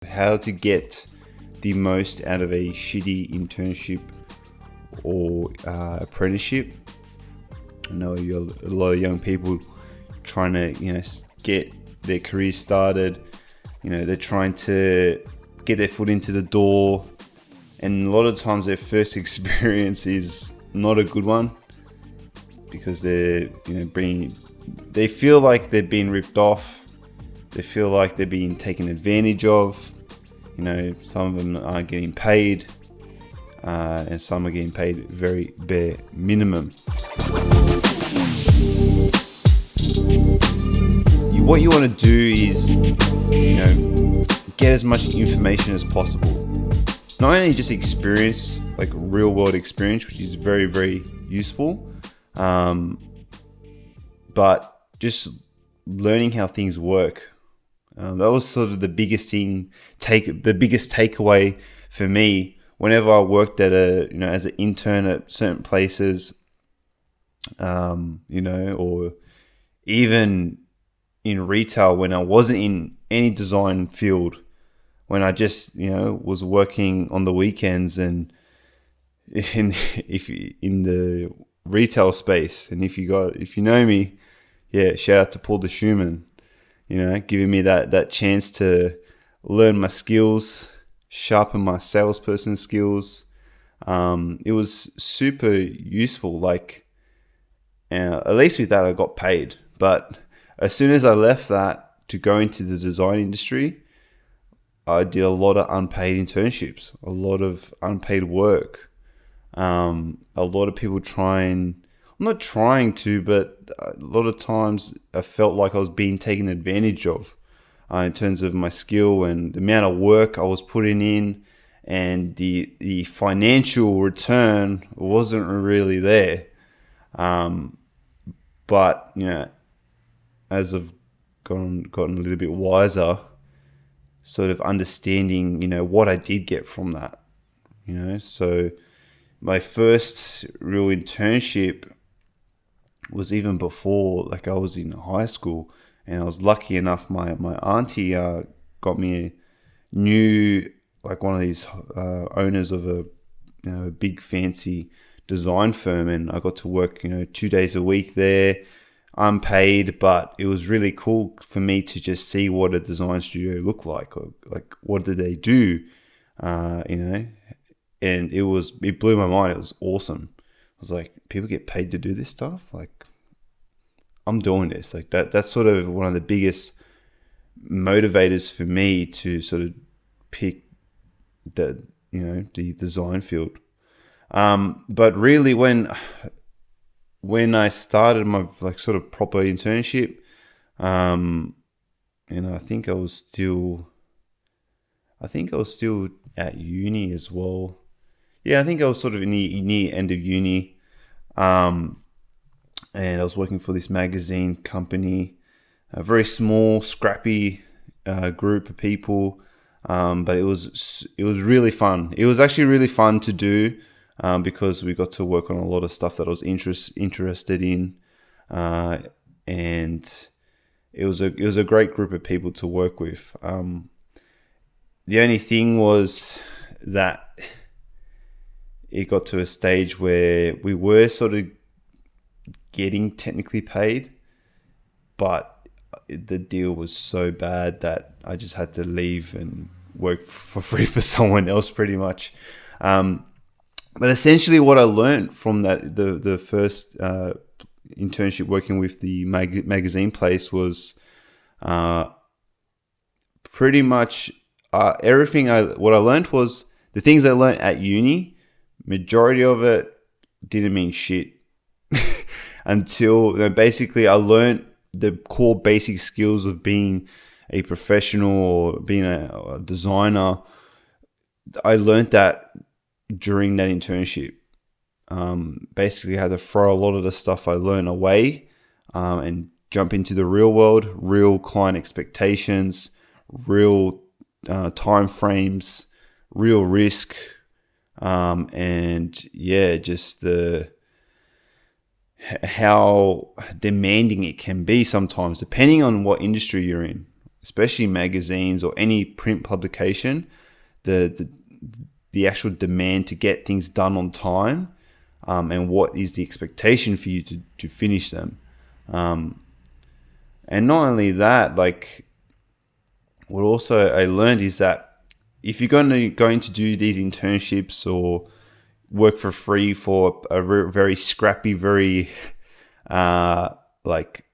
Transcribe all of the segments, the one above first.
how to get the most out of a shitty internship or apprenticeship. I know a lot of young people trying to, get their career started. They're trying to get their foot into the door, and a lot of times their first experience is not a good one because they feel like they're being ripped off. They feel like they're being taken advantage of. Some of them aren't getting paid, and some are getting paid very bare minimum. What you want to do is, get as much information as possible. Not only just experience, like real world experience, which is very, very useful, but just learning how things work. That was sort of the biggest takeaway for me whenever I worked at as an intern at certain places, or even in retail when I wasn't in any design field, when I just, was working on the weekends and in the retail space. And if you know me, shout out to Paul the Schumann, giving me that chance to learn my skills, sharpen my salesperson skills. It was super useful. At least with that, I got paid. But as soon as I left that to go into the design industry, I did a lot of unpaid internships, a lot of unpaid work. A lot of people I'm not trying to, but a lot of times I felt like I was being taken advantage of in terms of my skill and the amount of work I was putting in, and the financial return wasn't really there. But as I've gotten a little bit wiser, sort of understanding, what I did get from that. So my first real internship was even before, I was in high school, and I was lucky enough, my auntie got me a new, one of these owners of a big fancy design firm, and I got to work 2 days a week there, unpaid, but it was really cool for me to just see what a design studio looked like, or what did they do, and it blew my mind. It was awesome. I was like, people get paid to do this stuff? I'm doing this. That's sort of one of the biggest motivators for me to sort of pick the design field. But really when I started my sort of proper internship, I think I was still at uni as well. Yeah, I think I was sort of near end of uni. And I was working for this magazine company, a very small, scrappy group of people. But it was really fun. It was actually really fun to do because we got to work on a lot of stuff that I was interested in, and it was a great group of people to work with. The only thing was that it got to a stage where we were sort of getting technically paid, but the deal was so bad that I just had to leave and work for free for someone else pretty much. But essentially what I learned from the first internship working with the magazine place was pretty much everything. What I learned was the things I learned at uni, majority of it didn't mean shit until basically I learned the core basic skills of being a professional or being a designer. I learned that during that internship. Basically, I had to throw a lot of the stuff I learned away and jump into the real world, real client expectations, real time frames, real risk, and just how demanding it can be sometimes, depending on what industry you're in. especially magazines or any print publication, the actual demand to get things done on time, and what is the expectation for you to finish them. And not only that, like, what also I learned is that if you're going to do these internships or work for free for a very scrappy, very like,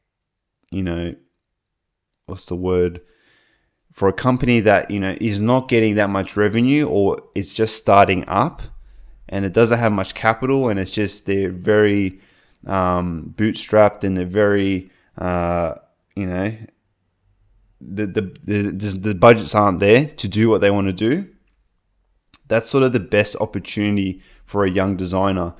you know, what's the word, for a company that, you know, is not getting that much revenue, or it's just starting up and it doesn't have much capital, and it's just they're very bootstrapped, and they're very you know, the budgets aren't there to do what they want to do. That's sort of the best opportunity for a young designer,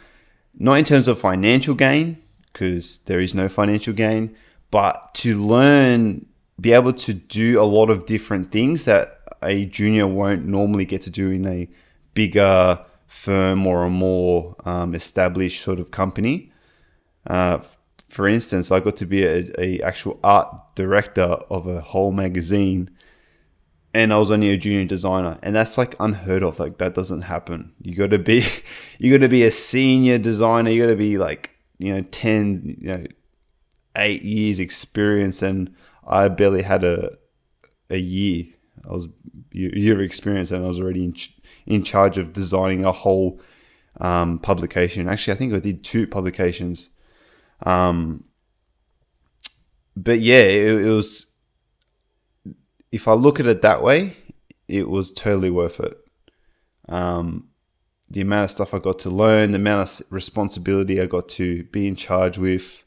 not in terms of financial gain, because there is no financial gain, but to learn, be able to do a lot of different things that a junior won't normally get to do in a bigger firm or a more established sort of company. For instance, I got to be a actual art director of a whole magazine, and I was only a junior designer, and that's like unheard of. Like, that doesn't happen. You got to be a senior designer. You got to be like, 8 years experience, and I barely had a year. I was a year of experience, and I was already in charge of designing a whole publication. Actually, I think I did 2 publications. But yeah, it was, if I look at it that way, it was totally worth it. The amount of stuff I got to learn, the amount of responsibility I got to be in charge with,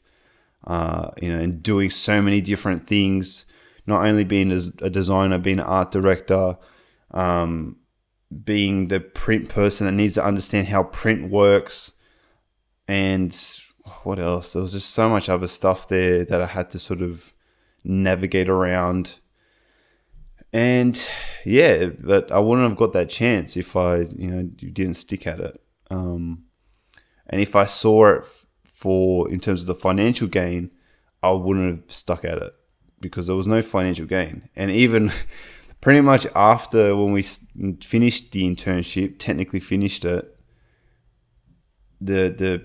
and doing so many different things, not only being a designer, being an art director, being the print person that needs to understand how print works, and what else? There was just so much other stuff there that I had to sort of navigate around. And yeah, but I wouldn't have got that chance if I, didn't stick at it. And if I saw it in terms of the financial gain, I wouldn't have stuck at it, because there was no financial gain. And even pretty much after, when we finished the internship, technically finished it, the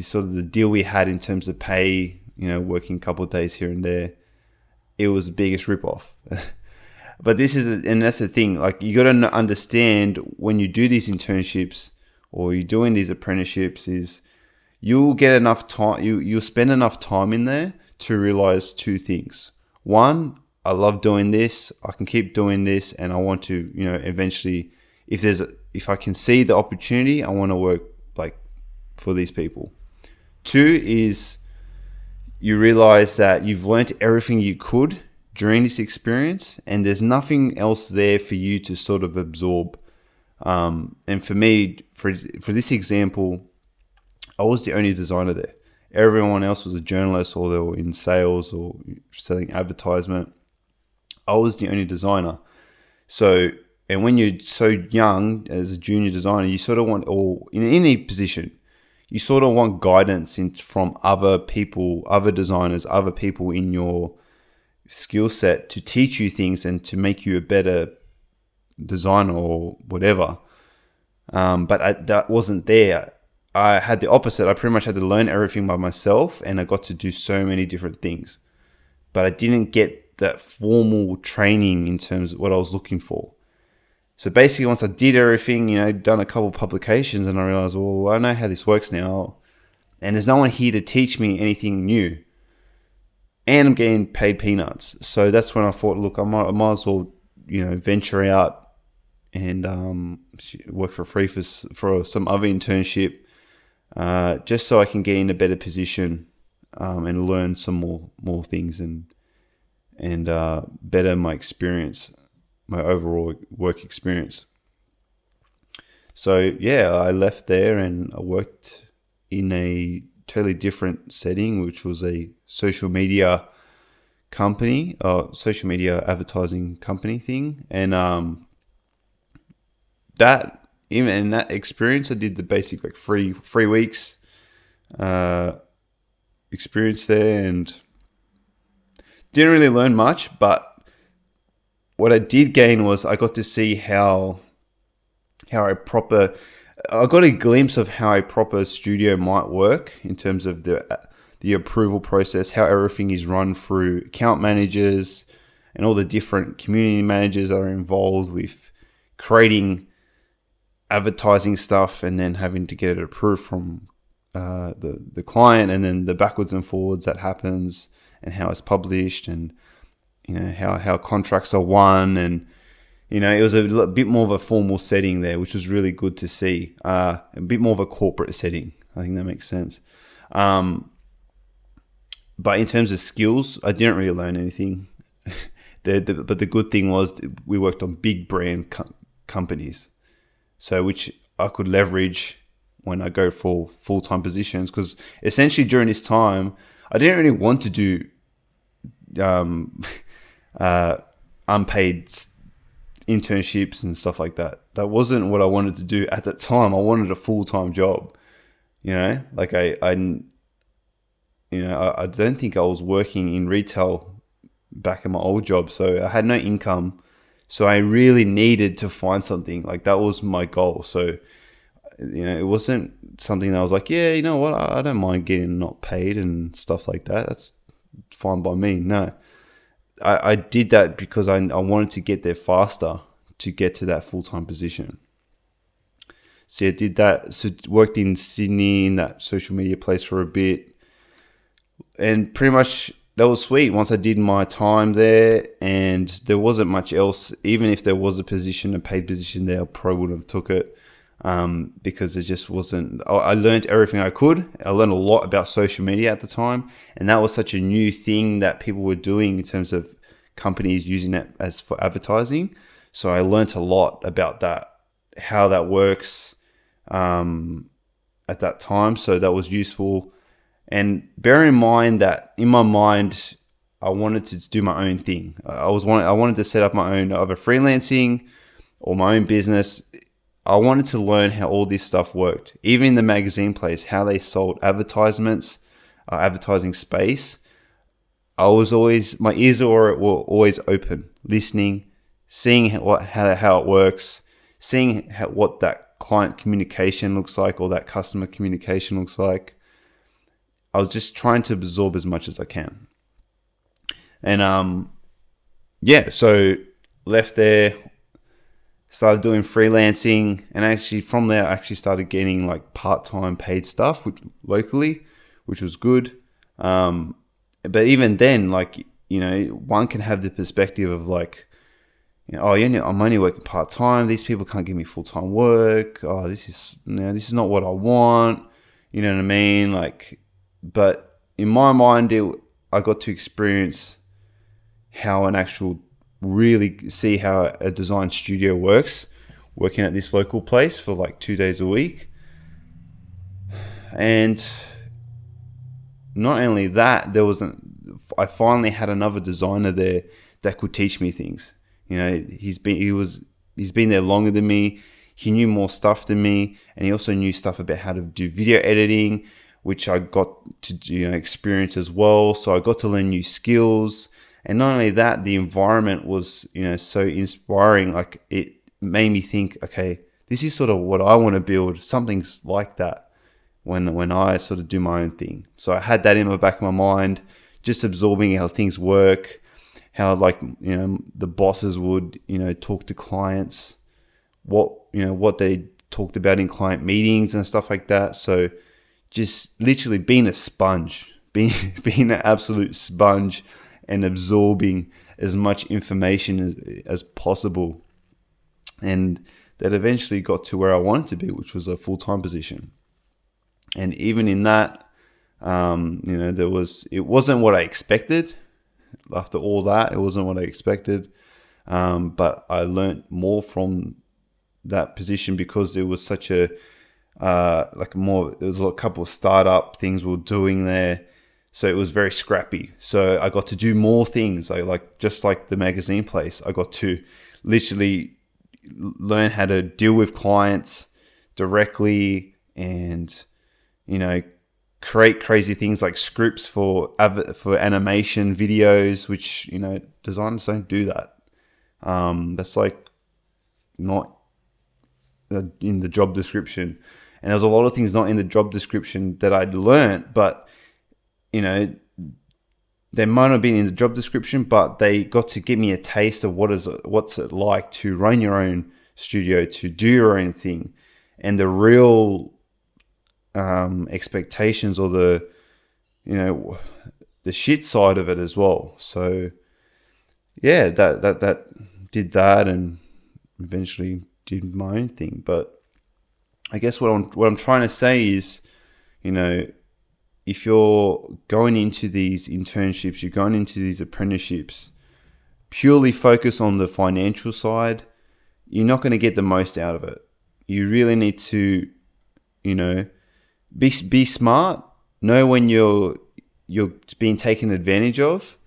sort of the deal we had in terms of pay, working a couple of days here and there, it was the biggest ripoff. But that's the thing. Like, you got to understand, when you do these internships or you're doing these apprenticeships, is you'll get enough time. You'll spend enough time in there to realize 2 things. One, I love doing this. I can keep doing this, and I want to, eventually, if I can see the opportunity, I want to work like for these people. 2 is, you realize that you've learnt everything you could during this experience, and there's nothing else there for you to sort of absorb. And for me, for this example, I was the only designer there. Everyone else was a journalist, or they were in sales or selling advertisement. I was the only designer. So, and when you're so young as a junior designer, you sort of want, or in any position, you sort of want guidance from other people, other designers, other people in your skill set to teach you things and to make you a better designer or whatever. But that wasn't there. I had the opposite. I pretty much had to learn everything by myself, and I got to do so many different things. But I didn't get that formal training in terms of what I was looking for. So basically, once I did everything, done a couple of publications, and I realized, well, I know how this works now, and there's no one here to teach me anything new, and I'm getting paid peanuts. So that's when I thought, look, I might as well, venture out and work for free for some other internship, just so I can get in a better position, and learn some more things, and better my experience, my overall work experience. So yeah, I left there and I worked in a totally different setting, which was a social media company, social media advertising company thing. And that, even in that experience, I did the basic like 3 weeks experience there, and Didn't really learn much, but what I did gain was I got to see how I got a glimpse of how a proper studio might work in terms of the approval process, how everything is run through account managers and all the different community managers that are involved with creating advertising stuff and then having to get it approved from the client, and then the backwards and forwards that happens, and how it's published, and how contracts are won. And it was a bit more of a formal setting there, which was really good to see. A bit more of a corporate setting. I think that makes sense. But in terms of skills, I didn't really learn anything. But the good thing was we worked on big brand companies, so which I could leverage when I go for full-time positions, because essentially during this time, I didn't really want to do unpaid internships and stuff like that. That wasn't what I wanted to do at that time. I wanted a full-time job. Like I don't think I was working in retail back in my old job, so I had no income. So I really needed to find something. Like that was my goal. So it wasn't something that I was like, yeah, you know what, I don't mind getting not paid and stuff like that. That's fine by me. No, I did that because I wanted to get there faster to get to that full-time position. So I did that. So worked in Sydney in that social media place for a bit, and pretty much that was sweet once I did my time there, and there wasn't much else. Even if there was a paid position there, I probably wouldn't have took it. Because it just wasn't. I learned everything I could. I learned a lot about social media at the time, and that was such a new thing that people were doing in terms of companies using it as for advertising. So I learned a lot about that, how that works at that time. So that was useful. And bear in mind that in my mind, I wanted to do my own thing. I wanted to set up my own either freelancing or my own business. I wanted to learn how all this stuff worked. Even in the magazine place, how they sold advertisements, advertising space. My ears were always open, listening, seeing how it works, seeing what that client communication looks like or that customer communication looks like. I was just trying to absorb as much as I can. And so left there, started doing freelancing, and actually from there, I actually started getting like part-time paid stuff locally, which was good. But even then, one can have the perspective of like, I'm only working part-time. These people can't give me full-time work. Oh, this is not what I want. You know what I mean? But in my mind, I got to experience how really see how a design studio works, working at this local place for like 2 days a week. And not only that, I finally had another designer there that could teach me things. He's been there longer than me. He knew more stuff than me, and he also knew stuff about how to do video editing, which I got to experience as well. So I got to learn new skills. And not only that, the environment was, so inspiring. Like it made me think, okay, this is sort of what I want to build, something like that when I sort of do my own thing. So I had that in the back of my mind, just absorbing how things work, how the bosses would, talk to clients, what they talked about in client meetings and stuff like that. So just literally being a sponge, being an absolute sponge, and absorbing as much information as possible. And that eventually got to where I wanted to be, which was a full-time position. And even in that, it wasn't what I expected. After all that, it wasn't what I expected. But I learned more from that position because it was such there was a couple of startup things we were doing there. So it was very scrappy. So I got to do more things. Just like the magazine place, I got to literally learn how to deal with clients directly and, create crazy things like scripts for animation videos, which, you know, designers don't do that. That's like not in the job description. And there's a lot of things not in the job description that I'd learned, but, you know, they might not have been in the job description, but they got to give me a taste of what's it like to run your own studio, to do your own thing, and the real expectations, or the, you know, the shit side of it as well. So yeah, that did that, and eventually did my own thing. But I guess what I'm trying to say is, you know, if you're going into these internships, you're going into these apprenticeships, purely focus on the financial side, you're not going to get the most out of it. You really need to, you know, be smart, know when you're being taken advantage of,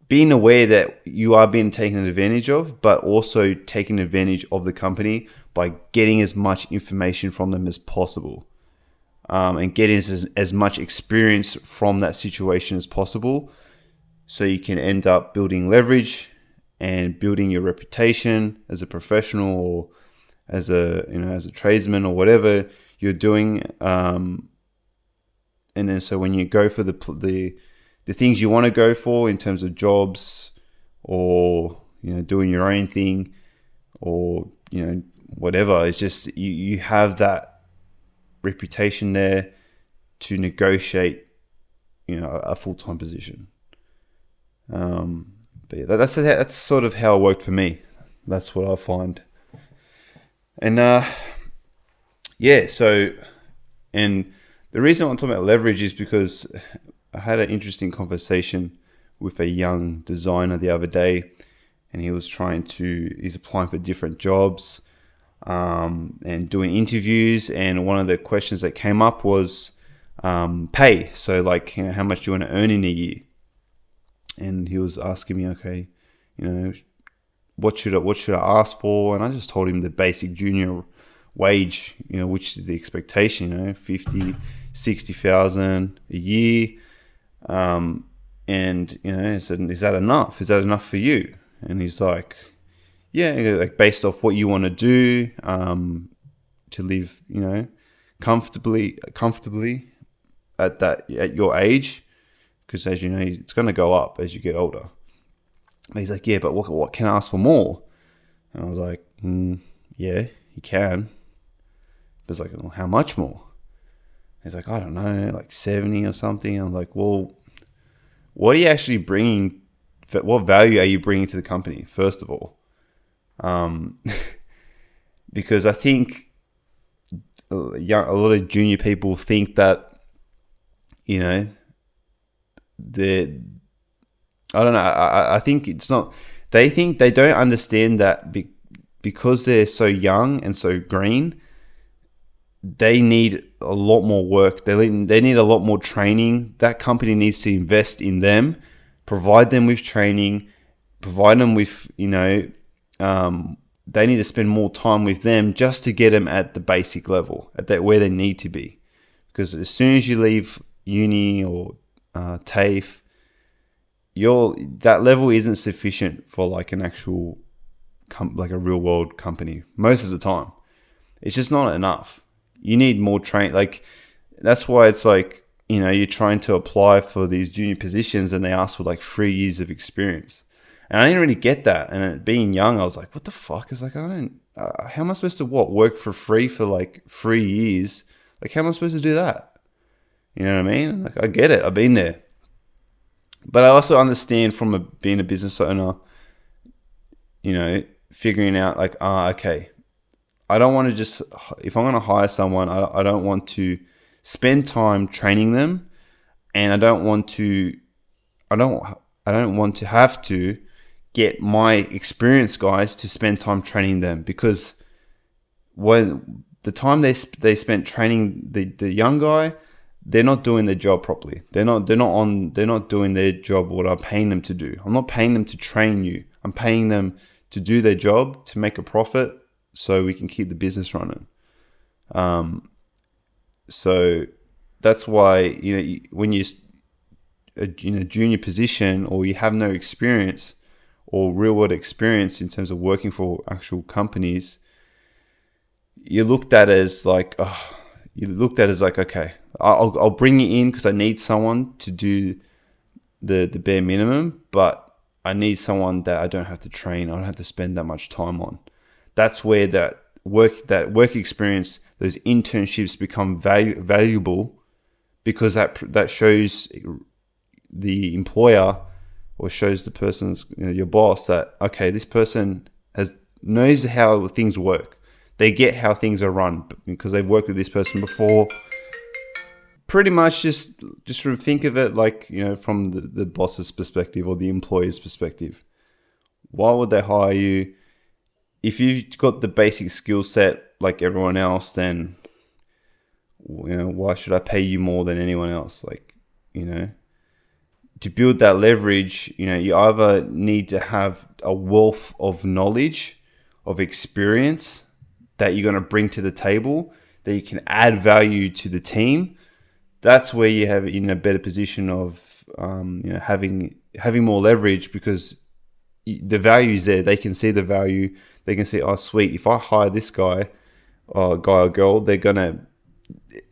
being aware that you are being taken advantage of, but also taking advantage of the company by getting as much information from them as possible. And getting as much experience from that situation as possible, so you can end up building leverage and building your reputation as a professional, or as a tradesman, or whatever you're doing. And then so when you go for the things you want to go for in terms of jobs, or, you know, doing your own thing, or, you know, whatever, it's just you have that reputation there to negotiate, you know, a full-time position. But yeah, that's sort of how it worked for me. That's what I find. And yeah, so, and the reason I'm talking about leverage is because I had an interesting conversation with a young designer the other day, and he's applying for different jobs, and doing interviews, and one of the questions that came up was pay. So, like, you know, how much do you want to earn in a year? And he was asking me, okay, you know, what should I ask for? And I just told him the basic junior wage, you know, which is the expectation, you know, 50, 60,000 a year. And, you know, I said, is that enough? Is that enough for you? And he's like, yeah, like, based off what you want to do, to live, you know, comfortably at your age, because, as you know, it's going to go up as you get older. And he's like, yeah, but what can I ask for more? And I was like, yeah, you can. But it's like, well, how much more? He's like, I don't know, like 70 or something. I'm like, well, what are you actually bringing? What value are you bringing to the company, first of all? Because I think a lot of junior people think that, you know, I don't know. I think it's not. They think they don't understand that because they're so young and so green, they need a lot more work. They need a lot more training. That company needs to invest in them, provide them with training, provide them with, you know, they need to spend more time with them just to get them at the basic level, at that where they need to be. Because as soon as you leave uni or TAFE, that level isn't sufficient for like an actual like a real world company. Most of the time, it's just not enough. You need more training. Like, that's why it's like, you know, you're trying to apply for these junior positions and they ask for like 3 years of experience. And I didn't really get that. And being young, I was like, what the fuck? It's like, I don't, how am I supposed to work for free for like 3 years? Like, how am I supposed to do that? You know what I mean? Like, I get it. I've been there. But I also understand from being a business owner, you know, figuring out like, okay, I don't want to just, if I'm going to hire someone, I don't want to spend time training them, and I don't want to have to get my experienced guys to spend time training them, because when the time they spent training the young guy, they're not doing their job properly. They're not doing their job what I'm paying them to do. I'm not paying them to train you. I'm paying them to do their job, to make a profit, so we can keep the business running. So that's why, when you in a junior position, or you have no experience or real world experience in terms of working for actual companies, you're looked at as like, okay, I'll bring you in because I need someone to do the bare minimum, but I need someone that I don't have to train. I don't have to spend that much time on. That's where that work experience, those internships become valuable, because that shows the employer, or shows the person's, your boss, that okay, this person knows how things work. They get how things are run because they've worked with this person before. Pretty much just sort of think of it like, from the boss's perspective or the employer's perspective. Why would they hire you? If you've got the basic skill set like everyone else, then, why should I pay you more than anyone else? Like, to build that leverage, you either need to have a wealth of knowledge, of experience that you're going to bring to the table, that you can add value to the team. That's where you have it in a better position of, having more leverage, because the value is there. They can see the value. They can see, oh, sweet, if I hire this guy or girl, they're going to,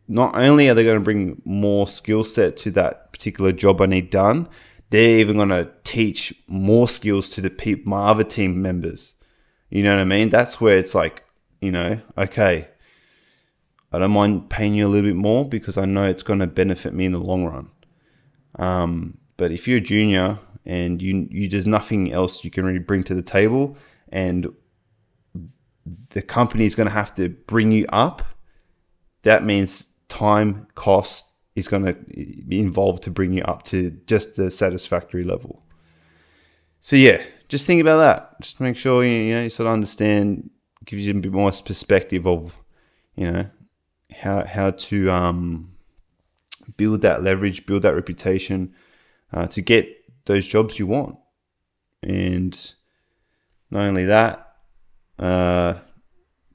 not only are they going to bring more skill set to that particular job I need done, they're even going to teach more skills to my other team members. You know what I mean? That's where it's like, okay, I don't mind paying you a little bit more because I know it's going to benefit me in the long run. But if you're a junior and there's nothing else you can really bring to the table, and the company is going to have to bring you up, that means time, cost is going to be involved to bring you up to just the satisfactory level. So yeah, just think about that. Just make sure you sort of understand, gives you a bit more perspective of, how to build that leverage, build that reputation, to get those jobs you want. And not only that,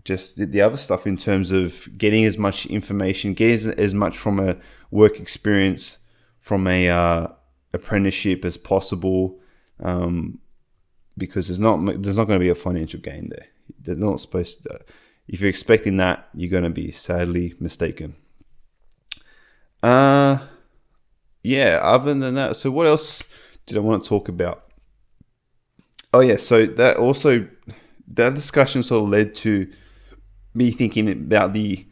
just the other stuff in terms of getting as much information, getting as much from a work experience, from a apprenticeship as possible, because there's not going to be a financial gain there. They're not supposed to. If you're expecting that, you're going to be sadly mistaken. Yeah, other than that, so what else did I want to talk about? Oh yeah, so that discussion sort of led to me thinking about the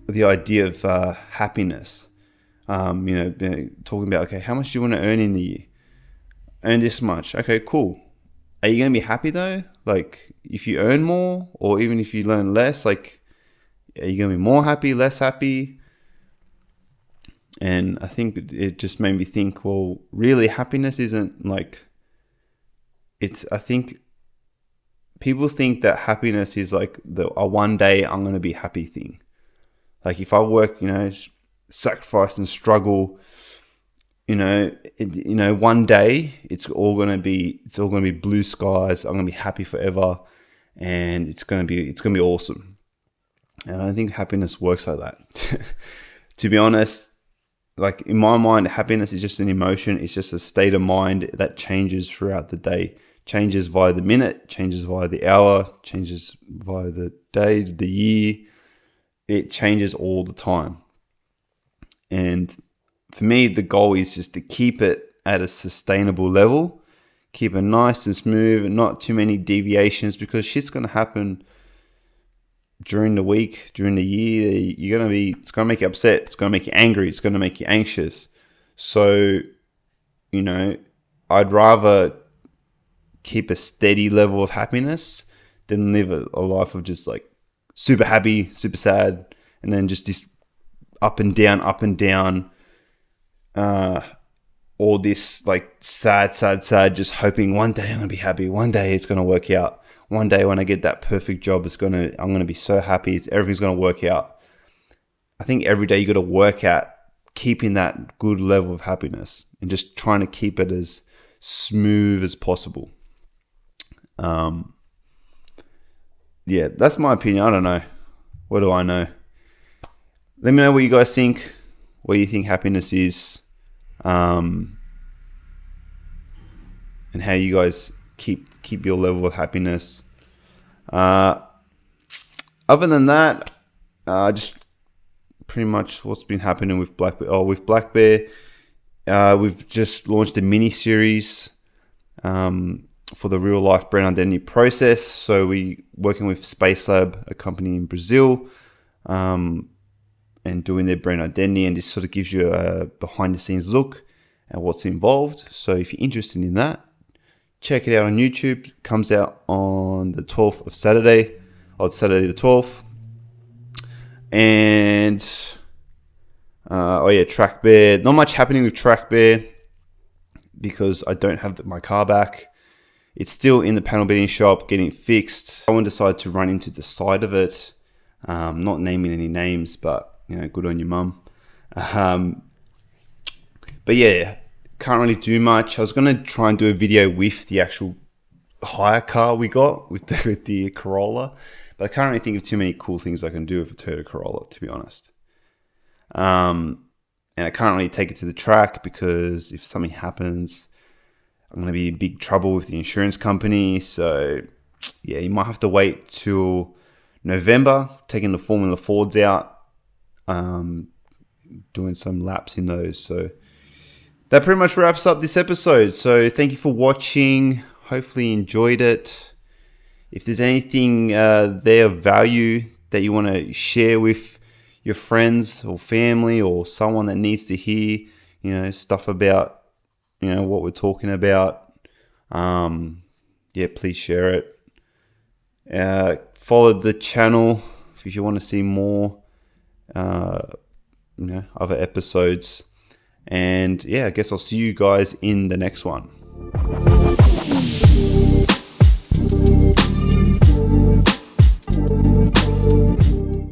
idea of happiness. Talking about, okay, how much do you want to earn in the year? Earn this much. Okay, cool. Are you going to be happy though? Like, if you earn more, or even if you earn less, like, are you going to be more happy, less happy? And I think it just made me think, well, really, happiness isn't like, I think people think that happiness is like a one day I'm going to be happy thing. Like, if I work, sacrifice and struggle, one day it's all going to be blue skies. I'm going to be happy forever, and it's going to be awesome. And I don't think happiness works like that. To be honest, like, in my mind, happiness is just an emotion. It's just a state of mind that changes throughout the day, changes via the minute, changes via the hour, changes via the day, the year. It changes all the time. And for me, the goal is just to keep it at a sustainable level, keep it nice and smooth, and not too many deviations, because shit's going to happen during the week, during the year. It's going to make you upset. It's going to make you angry. It's going to make you anxious. So, I'd rather keep a steady level of happiness than live a life of just like super happy, super sad, and then just this up and down, or this like sad, just hoping one day I'm gonna be happy, one day it's gonna work out, one day when I get that perfect job, I'm gonna be so happy, everything's gonna work out. I think every day you got to work at keeping that good level of happiness and just trying to keep it as smooth as possible. Yeah, that's my opinion. I don't know. What do I know? let me know what you guys think, what you think happiness is, and how you guys keep your level of happiness. Other than that, just pretty much what's been happening with Black Bear. With Black Bear, we've just launched a mini series for the real life brand identity process. So we working with Space Lab, a company in Brazil, and doing their brand identity, and this sort of gives you a behind the scenes look at what's involved. So if you're interested in that, check it out on YouTube. It comes out on the 12th of Saturday, or Saturday the 12th. And Track Bear. Not much happening with Track Bear because I don't have my car back. It's still in the panel beating shop getting fixed. Someone decided to run into the side of it. Not naming any names, but good on your mum. But yeah, can't really do much. I was gonna try and do a video with the actual hire car we got with the Corolla, but I can't really think of too many cool things I can do with a Toyota Corolla, to be honest. And I can't really take it to the track because if something happens, I'm going to be in big trouble with the insurance company. So yeah, you might have to wait till November, taking the Formula Fords out, doing some laps in those. So that pretty much wraps up this episode. So thank you for watching. Hopefully you enjoyed it. If there's anything there of value that you want to share with your friends or family or someone that needs to hear, stuff about, what we're talking about, please share it. Follow the channel if you want to see more, other episodes. And I guess I'll see you guys in the next one.